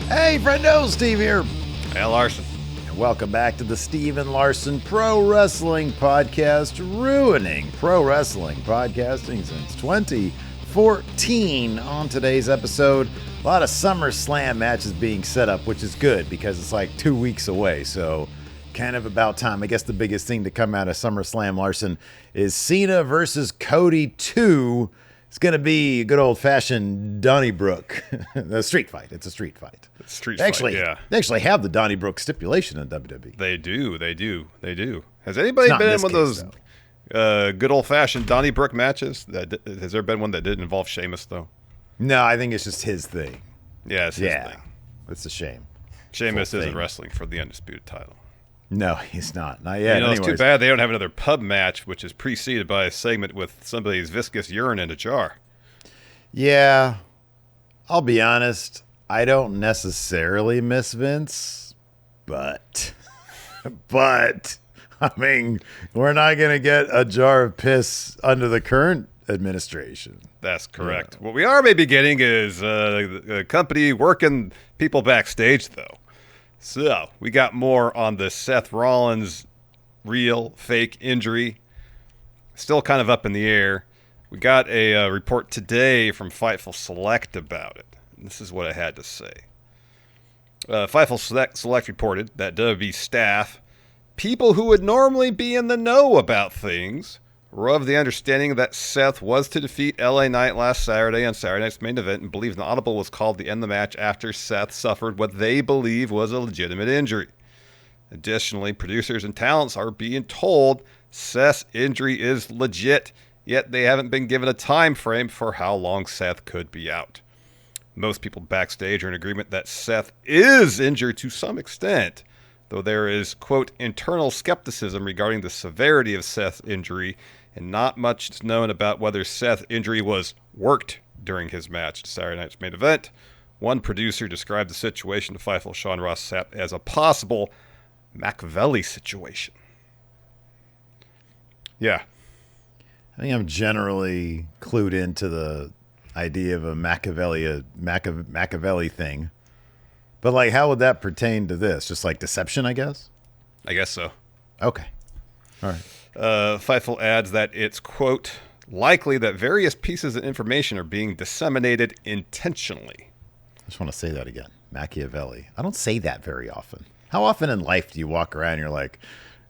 Hey, Friendo, Steve here. Hey, Larson. And welcome back to the Steve and Larson Pro Wrestling Podcast, ruining pro wrestling podcasting since 2014. On today's episode, a lot of SummerSlam matches being set up, which is good because it's like 2 weeks away. So kind of about time. I guess the biggest thing to come out of SummerSlam, Larson, is Cena versus Cody 2. It's going to be a good old-fashioned Donnybrook. A street fight. It's a street fight. Yeah. They actually have the Donnybrook stipulation in WWE. They do. Has anybody been in one of those good old-fashioned Donnybrook matches? Has there been one that didn't involve Sheamus, though? No, I think it's just his thing. Yeah, it's his thing. It's a shame. Sheamus isn't wrestling for the Undisputed title. No, he's not. Not yet. It's too bad they don't have another pub match, which is preceded by a segment with somebody's viscous urine in a jar. Yeah, I'll be honest. I don't necessarily miss Vince, but I mean, we're not going to get a jar of piss under the current administration. That's correct. Yeah. What we are maybe getting is a company working people backstage, though. So, we got more on the Seth Rollins real, fake injury. Still kind of up in the air. We got a report today from Fightful Select about it. And this is what I had to say. Fightful Select reported that WWE staff, people who would normally be in the know about things, were of the understanding that Seth was to defeat LA Knight last Saturday on Saturday Night's Main Event and believed an audible was called to end the match after Seth suffered what they believe was a legitimate injury. Additionally, producers and talents are being told Seth's injury is legit, yet they haven't been given a time frame for how long Seth could be out. Most people backstage are in agreement that Seth is injured to some extent, though there is, quote, internal skepticism regarding the severity of Seth's injury, and not much is known about whether Seth's injury was worked during his match at Saturday Night's Main Event. One producer described the situation to Fightful Sean Ross Sapp as a possible Machiavelli situation. Yeah. I think I'm generally clued into the idea of a Machiavelli thing. But, like, how would that pertain to this? Just, like, deception, I guess? I guess so. Okay. All right. Fightful adds that it's, quote, likely that various pieces of information are being disseminated intentionally. I just want to say that again. Machiavelli. I don't say that very often. How often in life do you walk around and you're like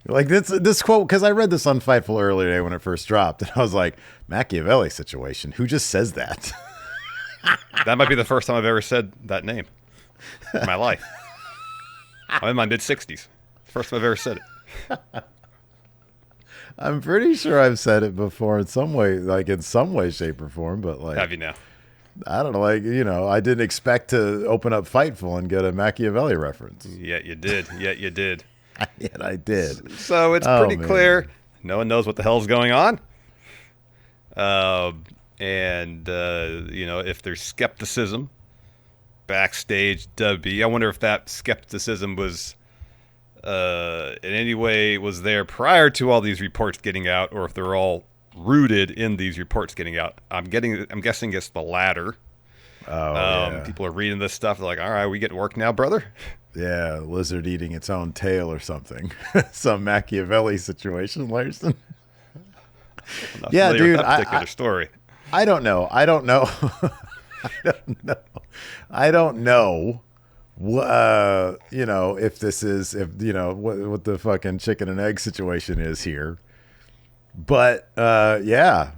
this quote, because I read this on Fightful earlier today when it first dropped, and I was like, Machiavelli situation. Who just says that? That might be the first time I've ever said that name in my life. I'm in my mid-60s. First time I've ever said it. I'm pretty sure I've said it before in some way, shape, or form, but like, have you now? I don't know, I didn't expect to open up Fightful and get a Machiavelli reference. Yet you did. Yet I did. So it's pretty clear. No one knows what the hell's going on. If there's skepticism backstage WWE, I wonder if that skepticism was in any way was there prior to all these reports getting out, or if they're all rooted in these reports getting out. I'm guessing it's the latter. People are reading this stuff. They're like, all right, we get to work now, brother. Yeah, lizard eating its own tail or something. Some Machiavelli situation, Larson. Yeah, dude. That particular story. I don't know. I don't know. If this is, what the fucking chicken and egg situation is here. But, yeah,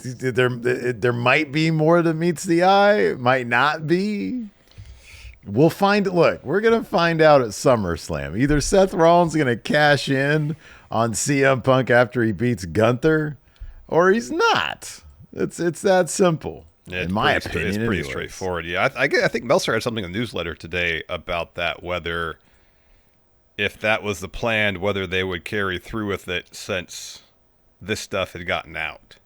there might be more that meets the eye. Might not be. We'll find. Look, we're going to find out at SummerSlam. Either Seth Rollins is going to cash in on CM Punk after he beats Gunther, or he's not. It's that simple. Yeah, in my opinion, it's pretty straightforward. Yeah, I think Meltzer had something in the newsletter today about that, whether if that was the plan, whether they would carry through with it since this stuff had gotten out.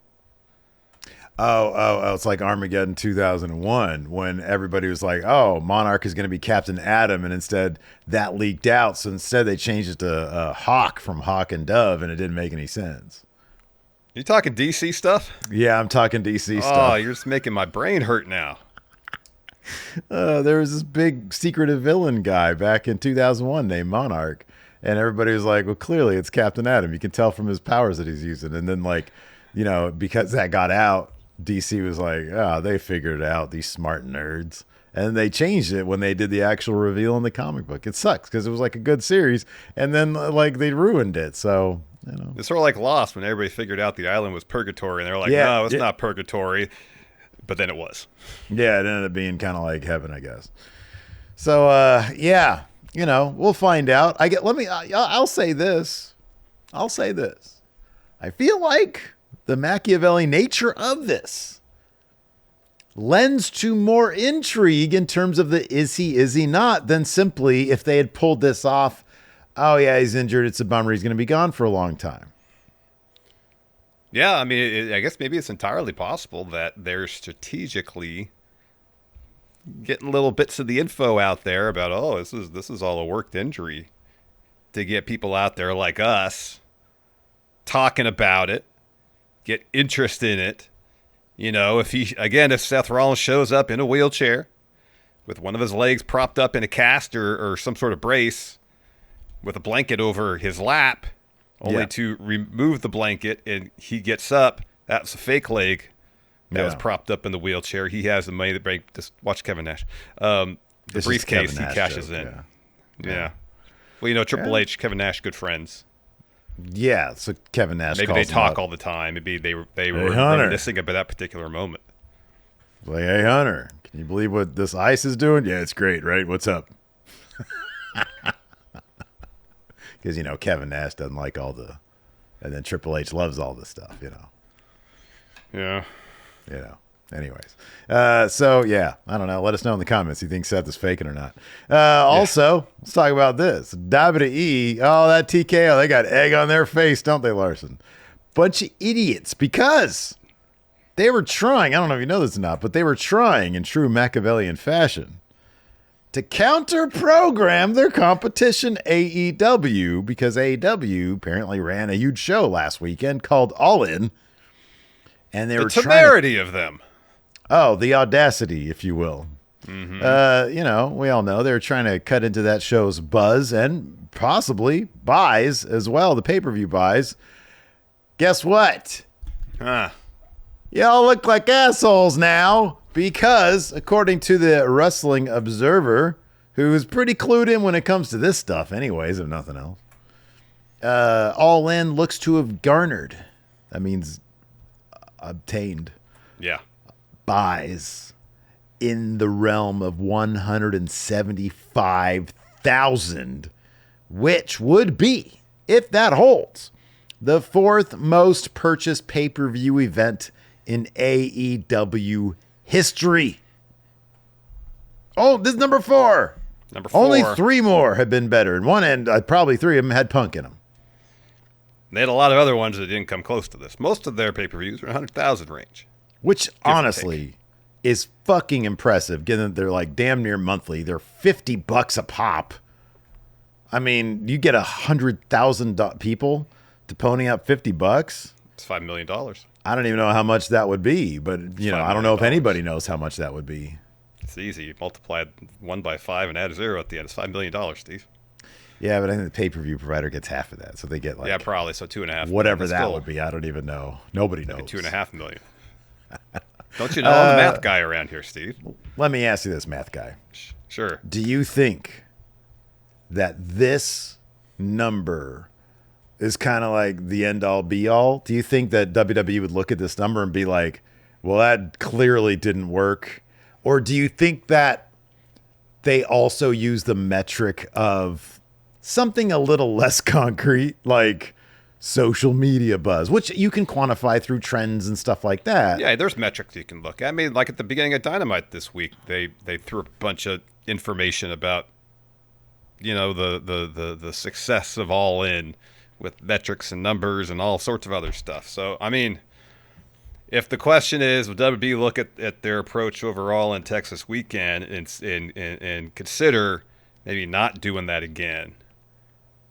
Oh, it's like Armageddon 2001 when everybody was like, oh, Monarch is going to be Captain Atom, and instead that leaked out. So instead they changed it to Hawk from Hawk and Dove, and it didn't make any sense. You talking DC stuff? Yeah, I'm talking DC stuff. Oh, you're just making my brain hurt now. There was this big secretive villain guy back in 2001 named Monarch. And everybody was like, well, clearly it's Captain Atom. You can tell from his powers that he's using. And then, like, because that got out, DC was like, they figured it out, these smart nerds. And they changed it when they did the actual reveal in the comic book. It sucks because it was like a good series. And then, like, they ruined it. So, It's sort of like Lost when everybody figured out the island was purgatory. And they're like, no, it's not purgatory. But then it was. Yeah, it ended up being kind of like heaven, I guess. So, we'll find out. I'll say this. I feel like the Machiavelli nature of this lends to more intrigue in terms of the is he not, than simply if they had pulled this off. Oh, yeah, he's injured. It's a bummer. He's going to be gone for a long time. Yeah, I mean, I guess maybe it's entirely possible that they're strategically getting little bits of the info out there about, this is all a worked injury, to get people out there like us talking about it, get interest in it. If Seth Rollins shows up in a wheelchair with one of his legs propped up in a cast or some sort of brace with a blanket over his lap, only to remove the blanket and he gets up, that's a fake leg that was propped up in the wheelchair. He has the money to break. Just watch Kevin Nash. The briefcase he cashes in. Yeah. Well, Triple H, Kevin Nash, good friends. Yeah, so Kevin Nash. Maybe they talk all the time. Maybe they were reminiscing about that particular moment. Like, hey, Hunter, can you believe what this ice is doing? Yeah, it's great, right? What's up? Because, Kevin Nash doesn't like all the... And then Triple H loves all this stuff, Yeah. Anyways. I don't know. Let us know in the comments. You think Seth is faking or not? Also, let's talk about this. WWE, that TKO, they got egg on their face, don't they, Larson? Bunch of idiots, because they were trying, I don't know if you know this or not, but they were trying in true Machiavellian fashion to counter-program their competition, AEW, because AEW apparently ran a huge show last weekend called All In. And they were trying... The temerity of them. Oh, the audacity, if you will. Mm-hmm. We all know they were trying to cut into that show's buzz and possibly buys as well, the pay-per-view buys. Guess what? Y'all look like assholes now, because according to the Wrestling Observer, who's pretty clued in when it comes to this stuff anyways, if nothing else, All In looks to have garnered, that means obtained, buys in the realm of 175,000, which would be, if that holds, the fourth most purchased pay-per-view event in AEW history. Oh, this is number 4. Number 4. Only 3 more have been better. And one end, probably 3 of them had Punk in them. They had a lot of other ones that didn't come close to this. Most of their pay-per-views were 100,000 range. Which, honestly, is fucking impressive, given that they're like damn near monthly. They're $50 a pop. I mean, you get 100,000 people to pony up $50. It's $5 million. I don't even know how much that would be, but I don't know if anybody knows how much that would be. It's easy. You multiply 1 by 5 and add a 0 at the end. It's $5 million, Steve. Yeah, but I think the pay-per-view provider gets half of that, so they get like probably so 2.5. Whatever that would be, I don't even know. Nobody knows. 2.5 million. Don't you know I'm the math guy around here, Steve? Let me ask you this, math guy. Sure. Do you think that this number is kind of like the end-all, be-all? Do you think that WWE would look at this number and be like, well, that clearly didn't work? Or do you think that they also use the metric of something a little less concrete, like social media buzz, which you can quantify through trends and stuff like that? Yeah, there's metrics you can look at. I mean, like at the beginning of Dynamite this week, they threw a bunch of information about, the success of All In with metrics and numbers and all sorts of other stuff. So, I mean, if the question is, would WWE look at their approach overall in Texas weekend and consider maybe not doing that again?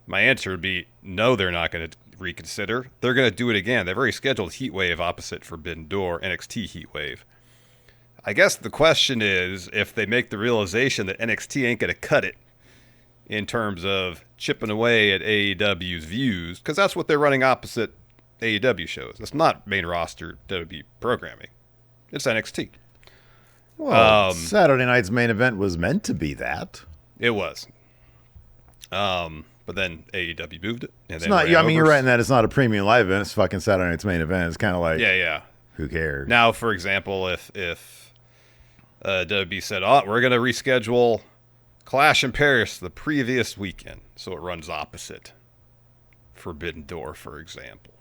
My answer would be no, they're not going to reconsider. They're going to do it again. They've already scheduled Heat Wave opposite Forbidden Door, NXT Heat Wave. I guess the question is if they make the realization that NXT ain't going to cut it in terms of chipping away at AEW's views, because that's what they're running opposite AEW shows. That's not main roster WWE programming. It's NXT. Well, Saturday night's main event was meant to be that. It was. But then AEW moved it. And it's not. I mean, you're right in that it's not a premium live event. It's fucking Saturday night's main event. It's kind of like, yeah. Who cares? Now, for example, if WWE said, "Oh, we're going to reschedule Clash in Paris the previous weekend, so it runs opposite Forbidden Door," for example.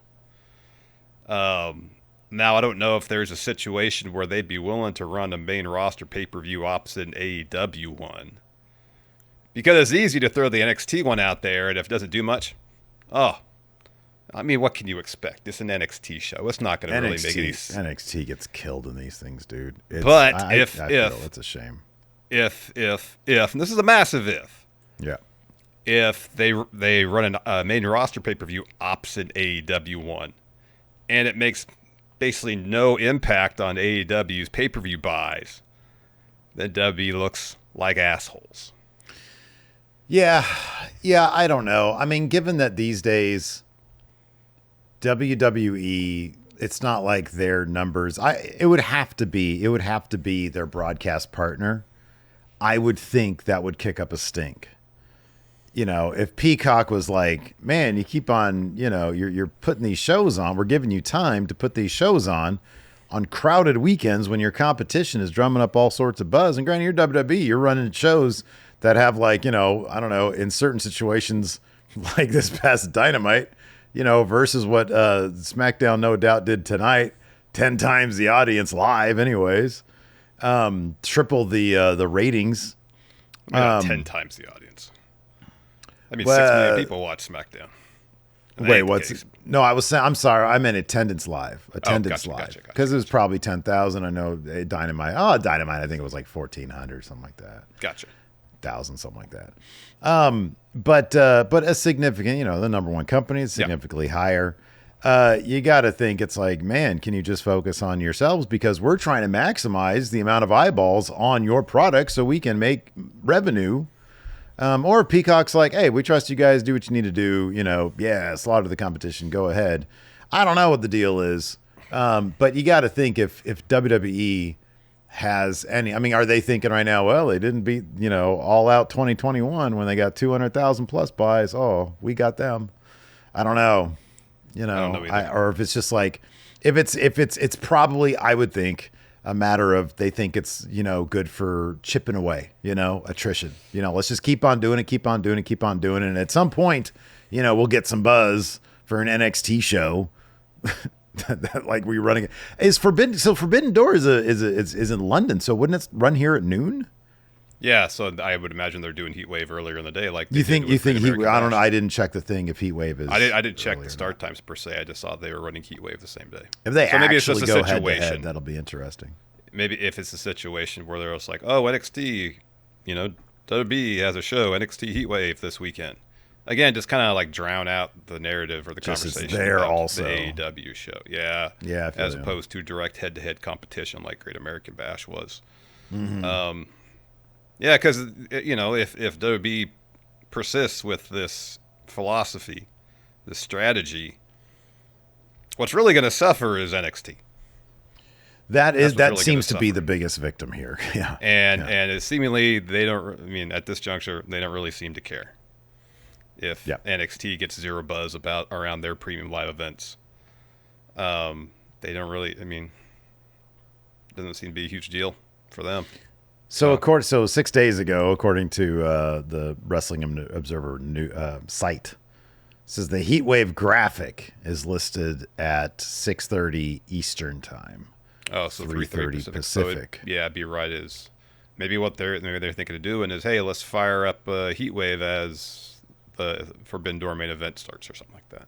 Now, I don't know if there's a situation where they'd be willing to run a main roster pay-per-view opposite an AEW one. Because it's easy to throw the NXT one out there, and if it doesn't do much, I mean, what can you expect? It's an NXT show. It's not going to really make any sense. NXT gets killed in these things, dude. If it's a shame. If, and this is a massive if. Yeah. If they run a main roster pay-per-view opposite AEW one, and it makes basically no impact on AEW's pay-per-view buys, then WWE looks like assholes. Yeah, I don't know. I mean, given that these days WWE, it's not like their numbers. It would have to be their broadcast partner. I would think that would kick up a stink. You know, if Peacock was like, man, you keep on, you're putting these shows on. We're giving you time to put these shows on crowded weekends when your competition is drumming up all sorts of buzz. And granted, you're WWE, you're running shows that have like, I don't know, in certain situations like this past Dynamite, versus what Smackdown no doubt did tonight, 10 times the audience live anyways, triple the ratings. 10 times the audience. I mean, 6 million people watch SmackDown. Wait, no, I'm sorry. I meant attendance live. Gotcha. Because it was probably 10,000. I know Dynamite, I think it was like 1,400, something like that. Gotcha. 1,000, something like that. But a significant, the number one company is significantly higher. You got to think it's like, man, can you just focus on yourselves? Because we're trying to maximize the amount of eyeballs on your product so we can make revenue. Or Peacock's like, hey, we trust you guys. Do what you need to do. Slaughter the competition. Go ahead. I don't know what the deal is. But you got to think if WWE has any, I mean, are they thinking right now, well, they didn't beat, All Out 2021 when they got 200,000 plus buys. Oh, we got them. I don't know. Or if it's just like, if it's probably, I would think, a matter of they think it's, good for chipping away, attrition. Let's just keep on doing it. And at some point, we'll get some buzz for an NXT show that like we're running it. Is Forbidden. So Forbidden Door is in London. So wouldn't it run here at noon? Yeah, so I would imagine they're doing Heatwave earlier in the day. Like you think Heatwave? I don't know. I didn't check the thing if Heatwave is. I didn't check the start times per se. I just saw they were running Heatwave the same day. If they maybe it's just go head to head, that'll be interesting. Maybe if it's a situation where they're just like, oh, NXT, WWE has a show, NXT Heatwave this weekend. Again, just kind of like drown out the narrative or the conversation there about also. the AEW show. Yeah. As opposed to direct head-to-head competition like Great American Bash was. Mm-hmm. Yeah, because, if WWE persists with this philosophy, this strategy, what's really going to suffer is NXT. That seems to be the biggest victim here. Yeah. And seemingly at this juncture, they don't really seem to care if NXT gets zero buzz around their premium live events. They don't really, it doesn't seem to be a huge deal for them. So 6 days ago, according to the Wrestling Observer site, says the Heatwave graphic is listed at 6:30 Eastern time. Oh, so 3:30 Pacific. So it'd be right. Is maybe what they're thinking of doing is, hey, let's fire up Heatwave as the Forbidden Door main event starts or something like that.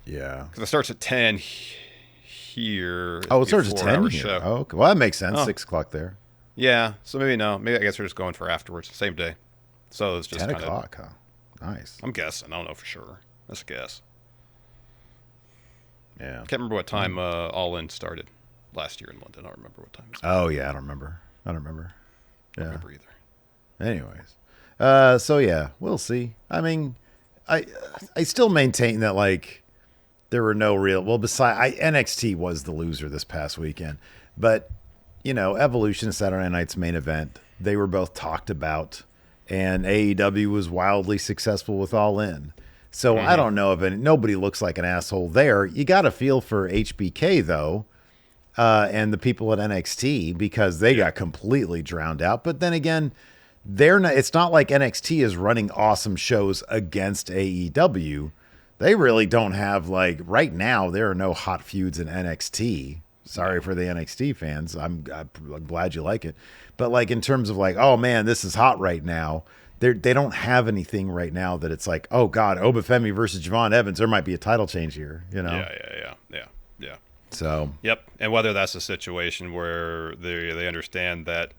Yeah, because it starts at 10 here. Oh, it starts at 10 here. Show. Oh, okay. Well, that makes sense. 6 o'clock there. Yeah, so maybe no. Maybe I guess we're just going for afterwards, same day. So it's just 10 o'clock, huh? Nice. I'm guessing. I don't know for sure. That's a guess. Yeah. Can't remember what time All In started. last year in London. I don't remember what time it was. Oh, yeah, I don't remember. Yeah. I don't remember either. Anyways. So, yeah, we'll see. I mean, I still maintain that, like, there were no real... Well, NXT was the loser this past weekend. But, you know, Evolution, Saturday Night's main event, they were both talked about. And AEW was wildly successful with All In. So I don't know if nobody looks like an asshole there. You got to feel for HBK, though, and the people at NXT, because they got completely drowned out. But then again, it's not like NXT is running awesome shows against AEW. They really don't have, like, right now, there are no hot feuds in NXT. Sorry for the NXT fans. I'm glad you like it. But, like, in terms of, like, oh, man, this is hot right now, they don't have anything right now that it's like, oh, God, Obafemi versus Javon Evans, there might be a title change here, you know? Yeah. So. Yep, and whether that's a situation where they understand that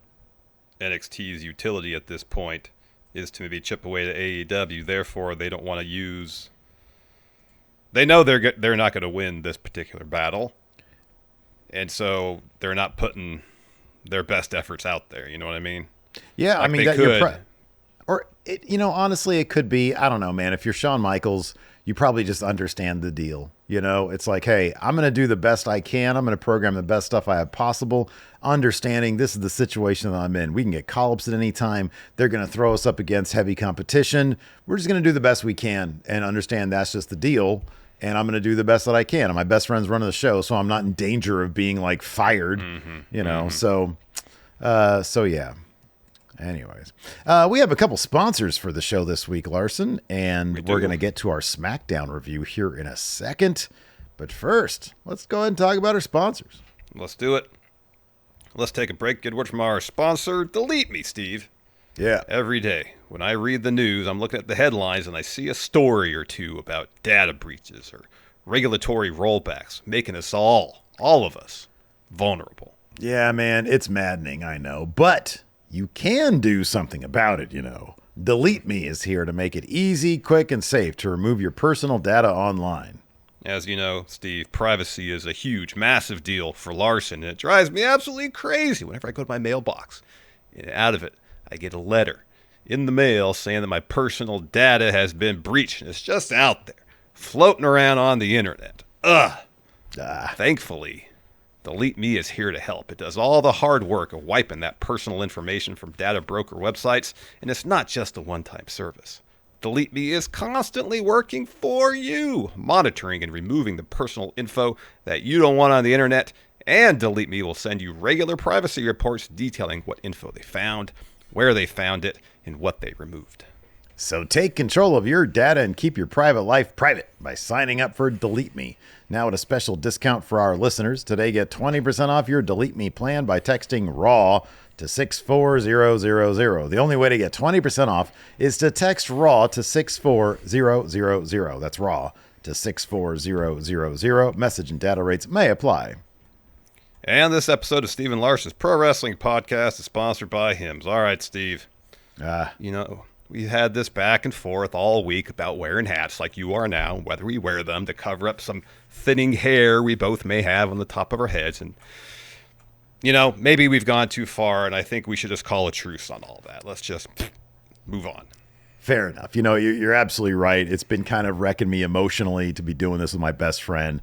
NXT's utility at this point is to maybe chip away to AEW, therefore they don't want to use... They know they're not going to win this particular battle, and so they're not putting their best efforts out there. You know what I mean? Yeah, like I mean, they could. Honestly, it could be, I don't know, man. If you're Shawn Michaels, you probably just understand the deal. You know, it's like, hey, I'm going to do the best I can. I'm going to program the best stuff I have possible, understanding this is the situation that I'm in. We can get call-ups at any time. They're going to throw us up against heavy competition. We're just going to do the best we can and understand that's just the deal. And I'm going to do the best that I can. And my best friend's running the show, so I'm not in danger of being, like, fired, you know. So yeah. Anyways, we have a couple sponsors for the show this week, Larson, and we're going to get to our Smackdown review here in a second. But first, let's go ahead and talk about our sponsors. Let's do it. Let's take a break. Good word from our sponsor, Delete Me, Steve. Yeah. Every day when I read the news, I'm looking at the headlines and I see a story or two about data breaches or regulatory rollbacks, making us all of us, vulnerable. Yeah, man, it's maddening, I know. But you can do something about it, you know. Delete Me is here to make it easy, quick, and safe to remove your personal data online. As you know, Steve, privacy is a huge, massive deal for Larson, and it drives me absolutely crazy whenever I go to my mailbox. And out of it, I get a letter in the mail saying that my personal data has been breached, and it's just out there, floating around on the internet. Thankfully, Delete Me is here to help. It does all the hard work of wiping that personal information from data broker websites, and it's not just a one-time service. Delete Me is constantly working for you, monitoring and removing the personal info that you don't want on the internet, and Delete Me will send you regular privacy reports detailing what info they found, where they found it, and what they removed. So take control of your data and keep your private life private by signing up for Delete Me. Now at a special discount for our listeners, today get 20% off your Delete Me plan by texting RAW to 64000. The only way to get 20% off is to text RAW to 64000. That's RAW to 64000. Message and data rates may apply. And this episode of Steve Larson's Pro Wrestling Podcast is sponsored by Hims. All right, Steve. You know, we had this back and forth all week about wearing hats like you are now, whether we wear them to cover up some thinning hair we both may have on the top of our heads. And, you know, maybe we've gone too far, and I think we should just call a truce on all that. Let's just move on. Fair enough. You know, you're absolutely right. It's been kind of wrecking me emotionally to be doing this with my best friend.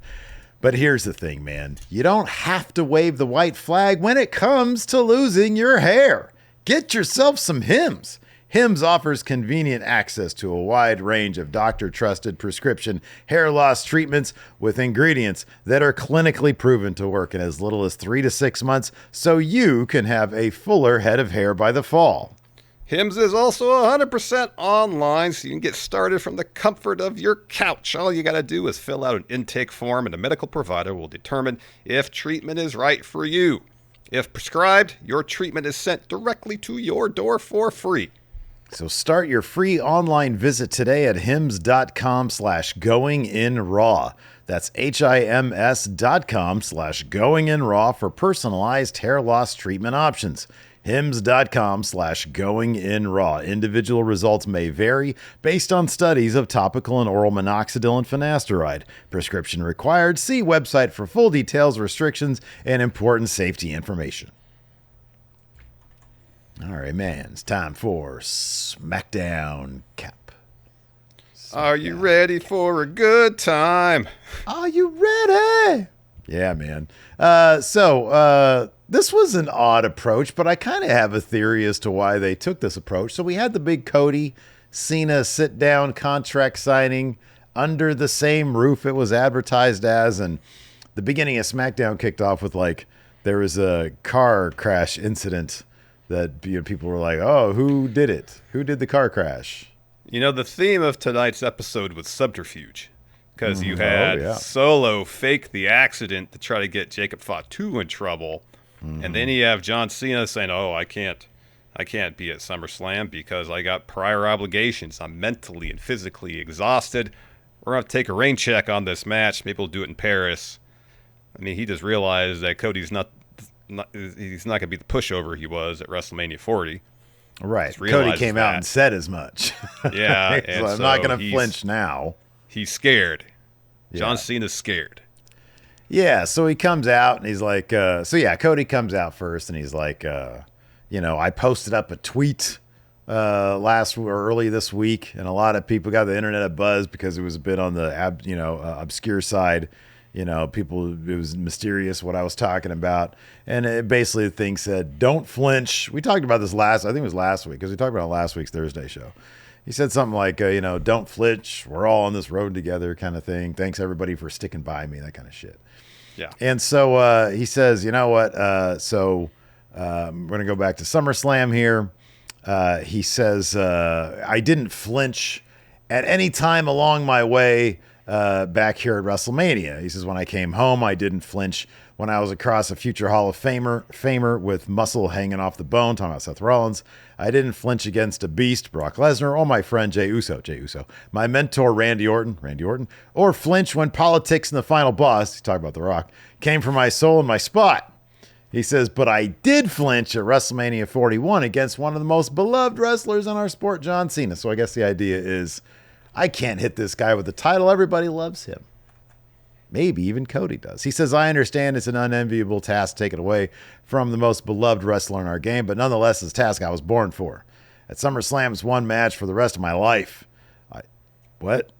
But here's the thing, man. You don't have to wave the white flag when it comes to losing your hair. Get yourself some Hims. Hims offers convenient access to a wide range of doctor-trusted prescription hair loss treatments with ingredients that are clinically proven to work in as little as 3 to 6 months, so you can have a fuller head of hair by the fall. Hims is also 100% online, so you can get started from the comfort of your couch. All you got to do is fill out an intake form, and a medical provider will determine if treatment is right for you. If prescribed, your treatment is sent directly to your door for free. So start your free online visit today at hims.com/goinginraw. That's HIMS.com/goinginraw for personalized hair loss treatment options. hims.com/goinginraw. Individual results may vary based on studies of topical and oral minoxidil and finasteride. Prescription required. See website for full details, restrictions, and important safety information. All right, man. It's time for Smackdown Cap. Are you ready for a good time? Are you ready? Yeah, man. This was an odd approach, but I kind of have a theory as to why they took this approach. So we had the big Cody Cena sit-down contract signing under the same roof it was advertised as, and the beginning of SmackDown kicked off with there was a car crash incident that people were like, "Oh, who did it? Who did the car crash?" The theme of tonight's episode was subterfuge. Because you had Solo fake the accident to try to get Jacob Fatu in trouble. Mm-hmm. And then you have John Cena saying, "Oh, I can't be at SummerSlam because I got prior obligations. I'm mentally and physically exhausted. We're going to take a rain check on this match. Maybe we'll do it in Paris." I mean, he just realized that Cody's he's not going to be the pushover he was at WrestleMania 40. Right. Cody came out and said as much. Yeah. So I'm not going to flinch now. He's scared. Yeah. John Cena's scared. Yeah, so he comes out and he's like, Cody comes out first and he's like, I posted up a tweet early this week, and a lot of people got the internet a buzz because it was a bit on the obscure side. It was mysterious what I was talking about. And basically the thing said, "Don't flinch." We talked about this I think it was last week, because we talked about last week's Thursday show. He said something like, "Don't flinch. We're all on this road together," kind of thing. "Thanks everybody for sticking by me," that kind of shit. Yeah. And so he says, "You know what? We're going to go back to SummerSlam here." He says, "I didn't flinch at any time along my way back here at WrestleMania." He says, "When I came home, I didn't flinch when I was across a future Hall of Famer with muscle hanging off the bone," talking about Seth Rollins. "I didn't flinch against a beast, Brock Lesnar, or my friend Jey Uso, my mentor Randy Orton, or flinch when politics and the final boss," he's talking about The Rock, "came for my soul and my spot." He says, "But I did flinch at WrestleMania 41 against one of the most beloved wrestlers in our sport, John Cena." So I guess the idea is, I can't hit this guy with the title. Everybody loves him. Maybe even Cody does. He says, "I understand it's an unenviable task taken away from the most beloved wrestler in our game, but nonetheless, it's a task I was born for. At SummerSlam, it's one match for the rest of my life." What?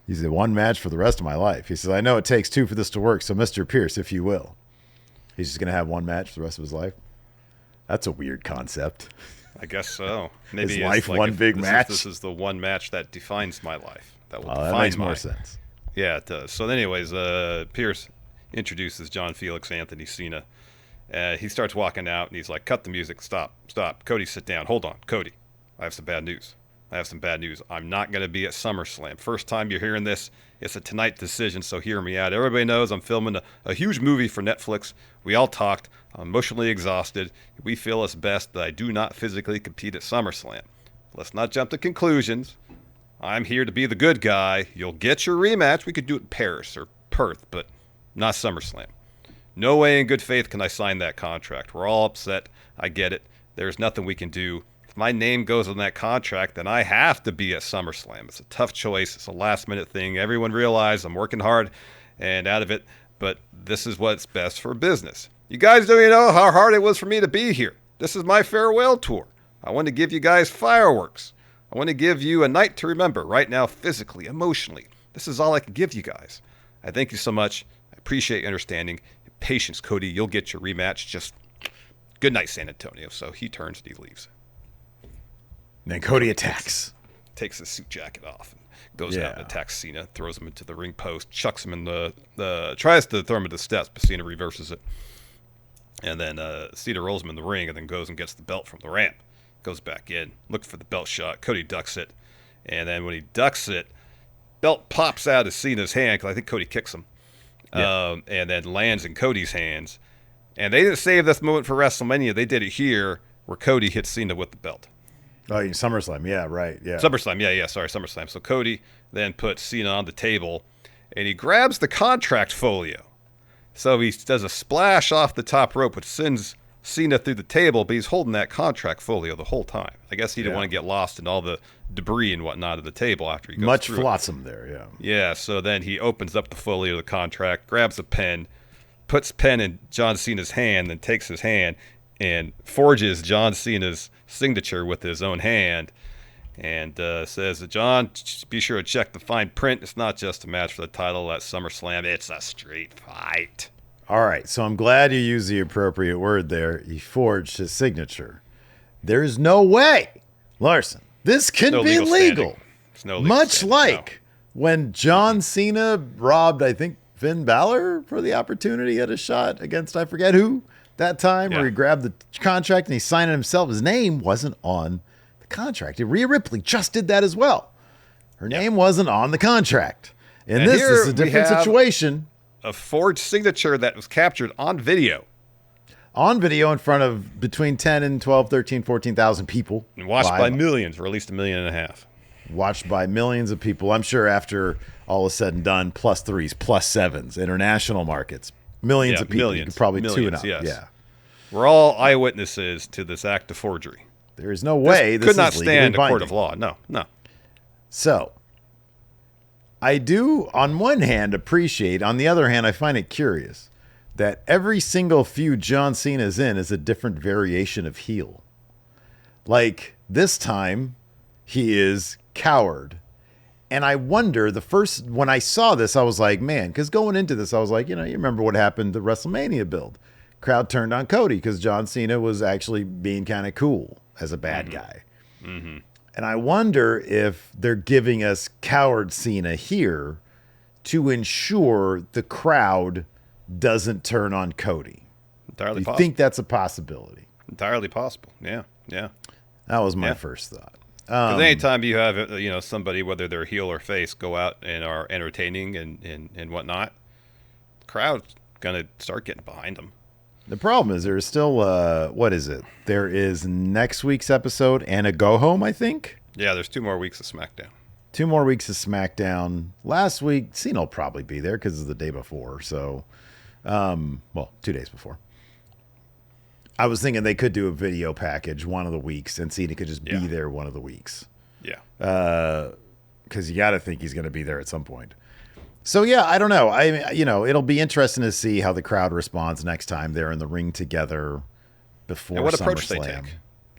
He said, "One match for the rest of my life." He says, "I know it takes two for this to work, so Mr. Pierce, if you will." He's just going to have one match for the rest of his life? That's a weird concept. I guess so. Maybe his life, one big match? This is the one match that defines my life. That will that makes more sense. Yeah, it does. So anyways, Pierce introduces John Felix Anthony Cena. He starts walking out, and he's like, "Cut the music. Stop. Cody, sit down. Hold on. Cody, I have some bad news. I'm not going to be at SummerSlam. First time you're hearing this, it's a tonight decision, so hear me out. Everybody knows I'm filming a huge movie for Netflix. We all talked. I'm emotionally exhausted. We feel it's best that I do not physically compete at SummerSlam. Let's not jump to conclusions. I'm here to be the good guy. You'll get your rematch. We could do it in Paris or Perth, but not SummerSlam. No way in good faith can I sign that contract. We're all upset. I get it. There's nothing we can do. If my name goes on that contract, then I have to be at SummerSlam. It's a tough choice. It's a last-minute thing. Everyone realizes I'm working hard and out of it, but this is what's best for business. You guys don't even know how hard it was for me to be here. This is my farewell tour. I want to give you guys fireworks. I want to give you a night to remember right now, physically, emotionally. This is all I can give you guys. I thank you so much. I appreciate your understanding and patience, Cody. You'll get your rematch. Just good night, San Antonio." So he turns and he leaves. Then Cody attacks. Takes his suit jacket off and goes out and attacks Cena, throws him into the ring post, chucks him in tries to throw him into the steps, but Cena reverses it. And then Cena rolls him in the ring and then goes and gets the belt from the ramp. Goes back in, looks for the belt shot. Cody ducks it. And then when he ducks it, belt pops out of Cena's hand, because I think Cody kicks him. And then lands in Cody's hands. And they didn't save this moment for WrestleMania. They did it here, where Cody hits Cena with the belt. Oh, SummerSlam. Yeah, right. Yeah. SummerSlam. Yeah. Sorry, SummerSlam. So Cody then puts Cena on the table, and he grabs the contract folio. So he does a splash off the top rope, which sends Cena through the table, but he's holding that contract folio the whole time. I guess he didn't want to get lost in all the debris and whatnot of the table after he goes Much through flotsam there, yeah. Yeah, so then he opens up the folio of the contract, grabs a pen, puts pen in John Cena's hand, then takes his hand and forges John Cena's signature with his own hand and says, John, be sure to check the fine print. It's not just a match for the title at SummerSlam. It's a street fight. All right, so I'm glad you used the appropriate word there. He forged his signature. There's no way, Larson, this can be legal. Much like when John Cena robbed, I think, Finn Balor for the opportunity at a shot against I forget who that time, where he grabbed the contract and he signed it himself. His name wasn't on the contract. Rhea Ripley just did that as well. Her name wasn't on the contract. And this is a different situation. A forged signature that was captured on video. On video in front of between 10 and 12, 13, 14,000 people. And watched by millions, or at least 1.5 million. Watched by millions of people. I'm sure after all is said and done, plus threes, plus sevens, international markets. Millions of people. You could probably tune up. Yes. Yeah. We're all eyewitnesses to this act of forgery. There is no way this could not is stand a binding. court of law. No. So, I do, on one hand, appreciate. On the other hand, I find it curious that every single feud John Cena's in is a different variation of heel. Like, this time, he is coward. And I wonder, when I saw this, I was like, man, because going into this, I was like, you remember what happened to WrestleMania build. Crowd turned on Cody because John Cena was actually being kind of cool as a bad guy. Mm-hmm. And I wonder if they're giving us coward Cena here to ensure the crowd doesn't turn on Cody. Entirely possible. I think that's a possibility. Entirely possible. Yeah. That was my first thought. Because anytime you have somebody, whether they're heel or face, go out and are entertaining and whatnot, the crowd's gonna start getting behind them. The problem is there's still what is it? There is next week's episode and a go home, I think. Yeah, there's 2 more weeks of SmackDown. 2 more weeks of SmackDown. Last week, Cena will probably be there because it's the day before. So, 2 days before. I was thinking they could do a video package one of the weeks, and Cena could just be there one of the weeks. Yeah. Because you got to think he's going to be there at some point. So, yeah, I don't know. It'll be interesting to see how the crowd responds next time they're in the ring together before SummerSlam. And what approach they take.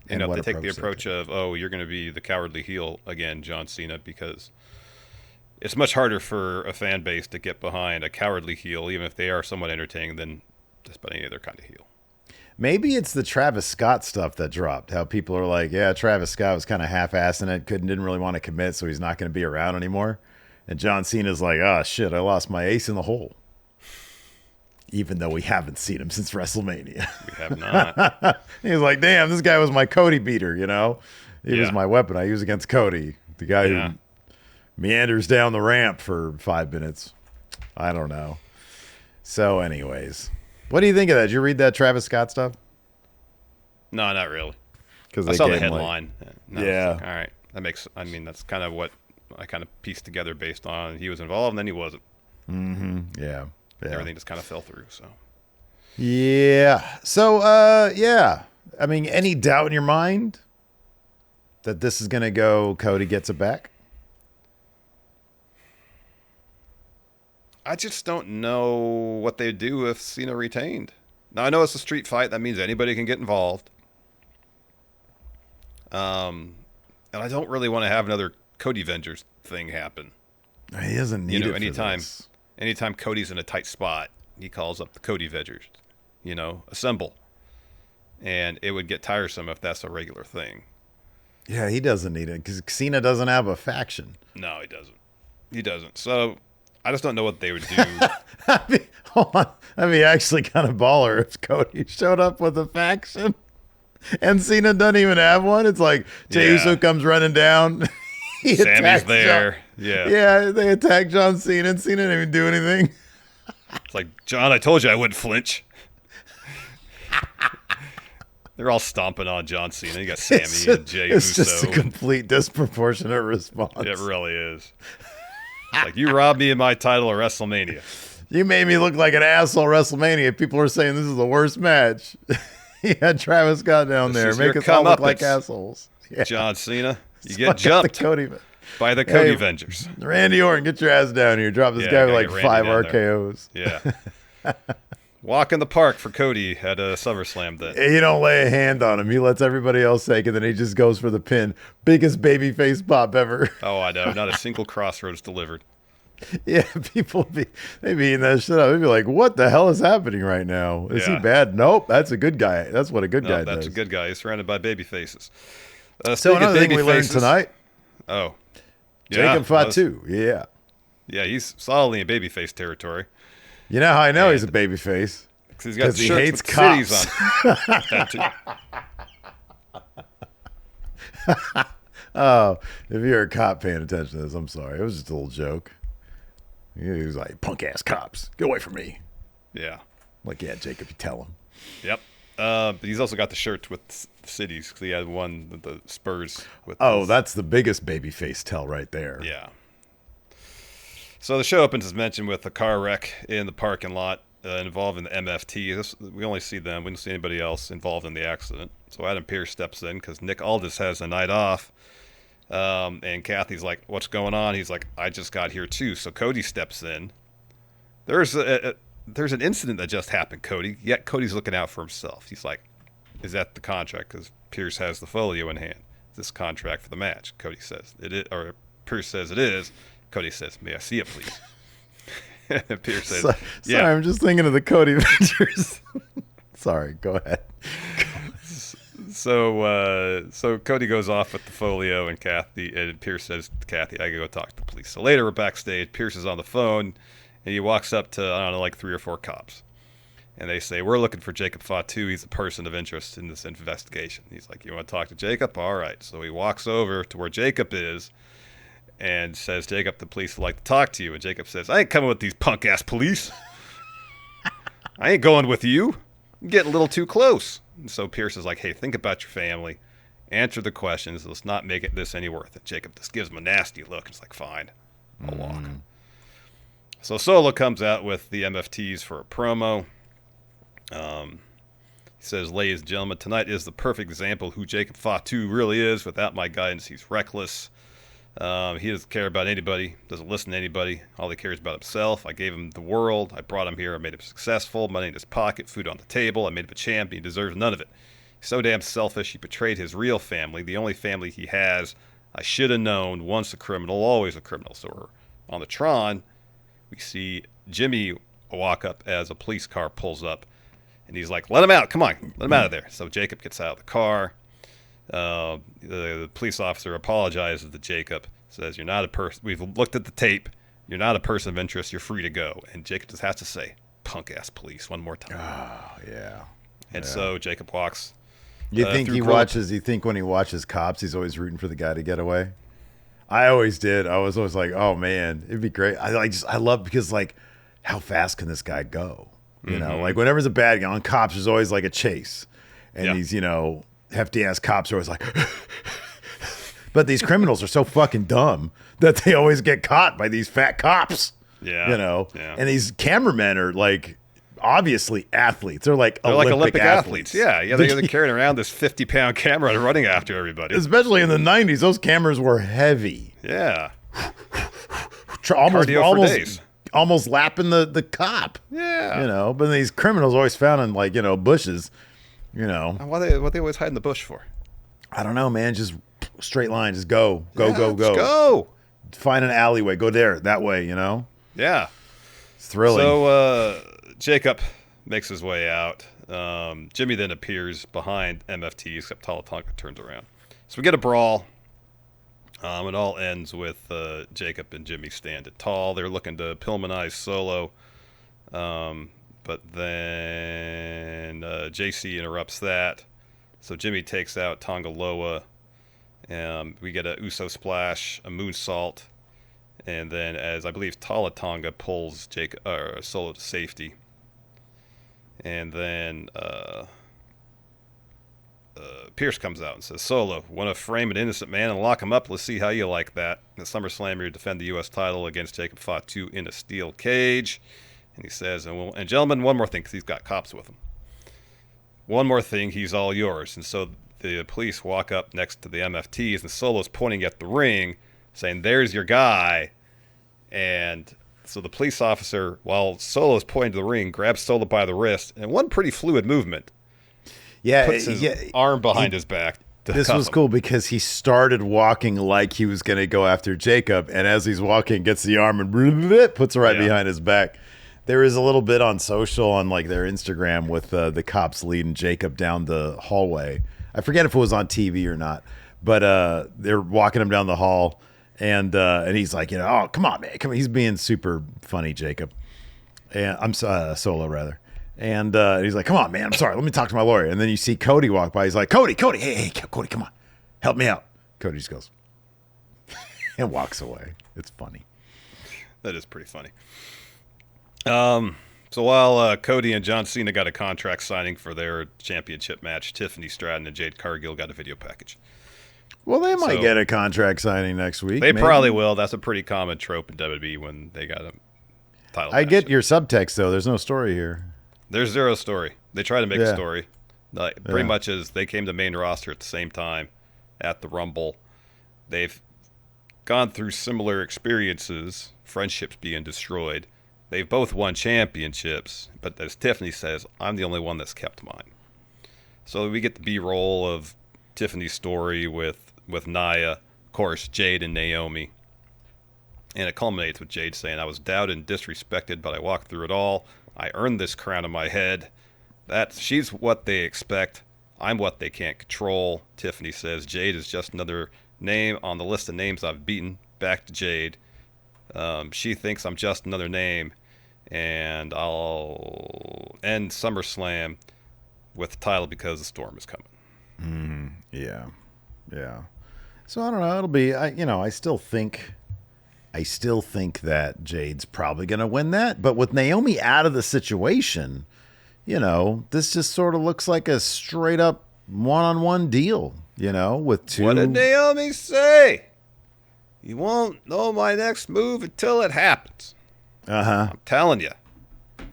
If they take the approach of, you're going to be the cowardly heel again, John Cena, because it's much harder for a fan base to get behind a cowardly heel, even if they are somewhat entertaining, than just about any other kind of heel. Maybe it's the Travis Scott stuff that dropped. How people are like, yeah, Travis Scott was kind of half-assing it, didn't really want to commit, so he's not going to be around anymore. And John Cena's like, oh, shit, I lost my ace in the hole. Even though we haven't seen him since WrestleMania. We have not. He's like, damn, this guy was my Cody beater, He was my weapon I use against Cody, the guy who meanders down the ramp for 5 minutes. I don't know. So anyways, what do you think of that? Did you read that Travis Scott stuff? No, not really. Because I saw the headline. All right. That's kind of what I kind of pieced together based on he was involved and then he wasn't. Mm-hmm. Yeah. Everything just kind of fell through. So. Yeah. So, any doubt in your mind that this is going to go Cody gets it back? I just don't know what they'd do if Cena retained. Now, I know it's a street fight. That means anybody can get involved. And I don't really want to have another Cody Vengers thing happen. He doesn't need it anytime, for this. Anytime Cody's in a tight spot, he calls up the Cody Vengers, assemble. And it would get tiresome if that's a regular thing. Yeah, he doesn't need it because Cena doesn't have a faction. No, he doesn't. So I just don't know what they would do. Hold on. That'd be actually kind of baller if Cody showed up with a faction and Cena doesn't even have one. It's like Jey Uso comes running down. Sammy's there. Yeah, they attack John Cena and Cena didn't even do anything. It's like, John, I told you I wouldn't flinch. They're all stomping on John Cena. You got Sammy and Jey Uso. It's just a complete disproportionate response. It really is. Like, you robbed me of my title at WrestleMania. You made me look like an asshole at WrestleMania. People are saying this is the worst match. Yeah, Travis Scott down This there. is your Make us all look comeuppance, like assholes. Yeah. John Cena. You So I get got jumped the Cody. by the Cody Hey, Avengers. Randy Orton, get your ass down here. Drop this Yeah, guy with gotta like get Randy 5 down there. RKOs. Yeah. Walk in the park for Cody at a SummerSlam then. You don't lay a hand on him. He lets everybody else take it, and then he just goes for the pin. Biggest babyface pop ever. Oh, I know. Not a single crossroads delivered. Yeah, people they'd be eating that shit up. They'd be like, what the hell is happening right now? Is he Yeah. bad? Nope, that's a good guy. That's what a good No, guy that's does. a good guy. He's surrounded by baby faces. So Speaking of another thing we baby learned faces- tonight, Oh. Jacob Fatu. Yeah. Yeah, he's solidly in babyface territory. You know how I know he's a babyface? Because he's got Because he shirts hates with cops. cities on. That too. Oh, if you're a cop paying attention to this, I'm sorry. It was just a little joke. He was like, punk ass cops, get away from me. Yeah. Like, yeah, Jacob, you tell him. Yep. But he's also got the shirts with the cities. 'Cause he had one with the Spurs. With Oh, his- that's the biggest babyface tell right there. Yeah. So the show opens, as mentioned, with a car wreck in the parking lot involving the MFT. We only see them. We don't see anybody else involved in the accident. So Adam Pearce steps in because Nick Aldis has a night off. And Kathy's like, what's going on? He's like, I just got here too. So Cody steps in. There's an incident that just happened, Cody. Yet Cody's looking out for himself. He's like, is that the contract? Because Pearce has the folio in hand. Is this contract for the match? Cody says it is, or Pearce says it is. Cody says, may I see it, please? And Pearce says, yeah. Sorry, I'm just thinking of the Cody Ventures. Sorry, go ahead. So Cody goes off with the folio, and Pearce says to Kathy, I gotta go talk to the police. So later we're backstage. Pearce is on the phone, and he walks up to, I don't know, like 3 or 4 cops. And they say, we're looking for Jacob Fatu. He's a person of interest in this investigation. He's like, you want to talk to Jacob? All right. So he walks over to where Jacob is and says, Jacob, the police would like to talk to you. And Jacob says, I ain't coming with these punk-ass police. I ain't going with you. You're getting a little too close. And so Pearce is like, hey, think about your family. Answer the questions. Let's not make this any worth it. Jacob just gives him a nasty look. It's like, fine, I'll walk. So Solo comes out with the MFTs for a promo. He says, ladies and gentlemen, tonight is the perfect example of who Jacob Fatu really is. Without my guidance, he's reckless. He doesn't care about anybody, doesn't listen to anybody. All he cares about himself. I gave him the world. I brought him here. I made him successful. Money in his pocket, food on the table. I made him a champion. He deserves none of it. He's so damn selfish. He betrayed his real family, the only family he has. I should have known. Once a criminal, always a criminal. So we're on the Tron. We see Jimmy walk up as a police car pulls up. And he's like, let him out. Come on. Let him out of there. So Jacob gets out of the car. The police officer apologizes to Jacob. Says, you're not a person. We've looked at the tape. You're not a person of interest. You're free to go. And Jacob just has to say, punk-ass police one more time. Oh, yeah. And so Jacob walks. You think through he Crow- watches? You think when he watches Cops, he's always rooting for the guy to get away? I always did. I was always like, "Oh man, it'd be great." I love because like, how fast can this guy go? You know, like whenever there's a bad guy on Cops, there's always like a chase, and these hefty ass cops are always like. But these criminals are so fucking dumb that they always get caught by these fat cops. Yeah. Yeah. And these cameramen are like. Obviously athletes. They're like Olympic athletes. Yeah, they're carrying around this 50-pound camera and running after everybody. Especially in the 90s, those cameras were heavy. Yeah. Cardio for days. Almost lapping the cop. Yeah. But these criminals always found in like, bushes, What they always hide in the bush for? I don't know, man. Just straight line. Just go. Let's go. Find an alleyway. Go there. That way, Yeah. It's thrilling. So, Jacob makes his way out. Jimmy then appears behind MFT, except Tonga turns around. So we get a brawl. It all ends with Jacob and Jimmy standing tall. They're looking to Pillmanize Solo. But then JC interrupts that. So Jimmy takes out Tonga Loa. We get a Uso splash, a moonsault. And then as I believe Tonga pulls Solo to safety. And then Pearce comes out and says, Solo, want to frame an innocent man and lock him up? Let's see how you like that. In SummerSlam, you defend the U.S. title against Jacob Fatu in a steel cage. And he says, and gentlemen, one more thing, because he's got cops with him. one more thing, he's all yours. And so the police walk up next to the MFTs, and Solo's pointing at the ring, saying, there's your guy. And so the police officer, while Solo's pointing to the ring, grabs Solo by the wrist, and one pretty fluid movement. Yeah, puts his arm behind his back. This was cool because he started walking like he was going to go after Jacob, and as he's walking, gets the arm and puts it right behind his back. There is a little bit on social, on like their Instagram, with the cops leading Jacob down the hallway. I forget if it was on TV or not, but they're walking him down the hall, and he's like, oh, come on, man, come on. He's being super funny, Jacob, and I'm Solo rather. And he's like, come on, man, I'm sorry. Let me talk to my lawyer. And then you see Cody walk by. He's like, Cody, hey, Cody, come on. Help me out. Cody just goes and walks away. It's funny. That is pretty funny. So while Cody and John Cena got a contract signing for their championship match, Tiffany Stratton and Jade Cargill got a video package. Well, they might get a contract signing next week. They probably will. That's a pretty common trope in WWE when they got a title match. Get your subtext, though. There's no story here. There's zero story. They try to make a story. Pretty much as they came to main roster at the same time at the Rumble. They've gone through similar experiences, friendships being destroyed. They've both won championships, but as Tiffany says, I'm the only one that's kept mine. So we get the B-roll of Tiffany's story with Nia, of course, Jade and Naomi. And it culminates with Jade saying, I was doubted and disrespected, but I walked through it all. I earned this crown in my head. She's what they expect. I'm what they can't control. Tiffany says Jade is just another name on the list of names I've beaten. Back to Jade. She thinks I'm just another name. And I'll end SummerSlam with the title because the storm is coming. Yeah. So I don't know. It'll be, I still think that Jade's probably going to win that. But with Naomi out of the situation, this just sort of looks like a straight up one-on-one deal, with two. What did Naomi say? You won't know my next move until it happens. I'm telling you,